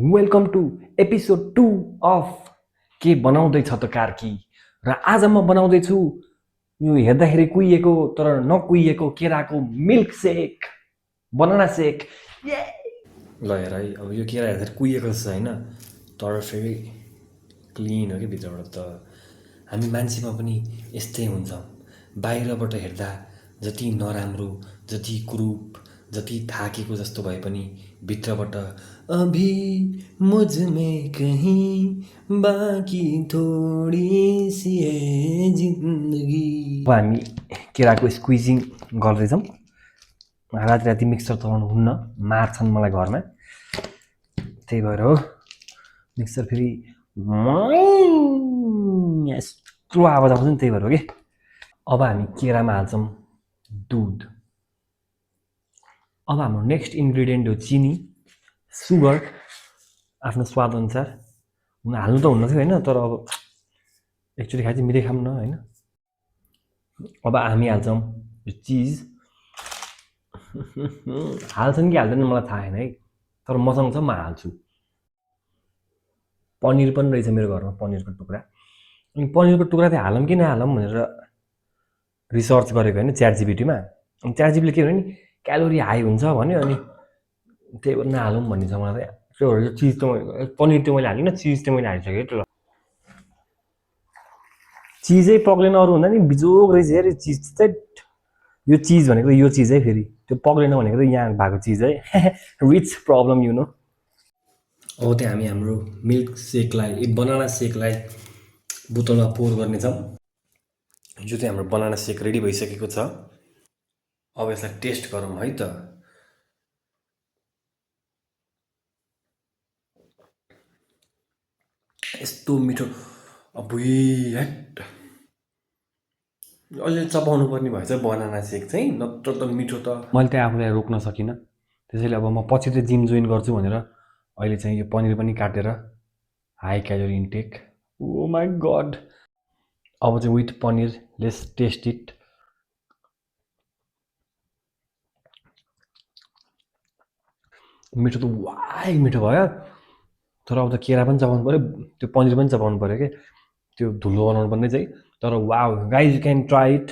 Welcome to episode 2 of के बनाउँदैछ त कार्की। र आज म बनाउँदैछु यो हेर्दाखेरि कुहिएको तर नकुहिएको केराको मिल्क सेक, बनाना सेक। ल हेर है, अब यो केरा हेर्दाखेरि कुहिएको जस्तो होइन, तर फेरि क्लिन हो कि भित्रबाट। त हामी मान्छेमा पनि यस्तै हुन्छ, बाहिरबाट हेर्दा जति नराम्रो, जति कुरूप, जति थाकेको जस्तो भए पनि भित्रबाट अभी मुझ में कहीं बाँकी थोडी सी है जिन्दगी। अब हामी केराको स्क्विजिङ गर्दैछौँ। राति राति मिक्सर चलाउनु हुन्न, मार्छन् मलाई घरमा, त्यही भएर हो। मिक्सर फेरि यस्तो आवाज आउँछ नि, त्यही भएर हो कि। अब हामी केरामा हाल्छौँ दुध। अब हाम्रो नेक्स्ट इन्ग्रिडियन्ट हो चिनी, सुगर आफ्नो स्वाद अनुसार। हाल्नु त हुन्न थियो होइन, तर अब एक्चुअली खाए चाहिँ मिठै खाऊँ न होइन। अब हामी हाल्छौँ यो चिज। हाल्छन् कि हाल्दैन मलाई थाहा छैन है, तर मसँग छ, म हाल्छु। पनिर पनि रहेछ मेरो घरमा, पनिरको टुक्रा। अनि पनिरको टुक्रा चाहिँ हालौँ कि नहालौँ भनेर रिसर्च गरेको होइन च्याट जिपिटीमा। अनि च्याट जिपीले के भन्यो नि, क्यालोरी हाई हुन्छ भन्यो, अनि त्यही भएर नहालौँ भन्ने छ मलाई। त्यो भएर यो चिज त पनिर त मैले हालिनँ, चिज त मैले हालिसकेँ। त्यो चिजै पक्लेन अरू हुँदा नि, बिजोग रहेछ यार यो चिज चाहिँ। यो चिज भनेको यो चिज है, फेरि त्यो पक्लेन भनेको त यहाँ भएको चिज है। Rich problem you know. अब त्यहाँ हामी हाम्रो मिल्क सेकलाई, बनाना सेकलाई बोतलमा पोर गर्नेछौँ। यो चाहिँ हाम्रो बनाना सेक रेडी भइसकेको छ। अब यसलाई टेस्ट गरौँ है त। यस्तो मिठो, अबुई हेट, अहिले चपाउनु पर्ने भएछ बनाना सेक चाहिँ, नत्र त मिठो त। मैले त्यहाँ आफूलाई रोक्न सकिनँ, त्यसैले अब म पछि चाहिँ जिम जोइन गर्छु भनेर अहिले चाहिँ यो पनिर पनि काटेर high calorie intake. Oh my god. अब चाहिँ with paneer let's taste it. मिठो त वाइ मिठो भयो, तर अब त केरा पनि चबाउनु पऱ्यो, त्यो पनिर पनि चबाउनु पऱ्यो कि, त्यो धुलो बनाउनु पर्ने चाहिँ। तर wow guys, you can try it.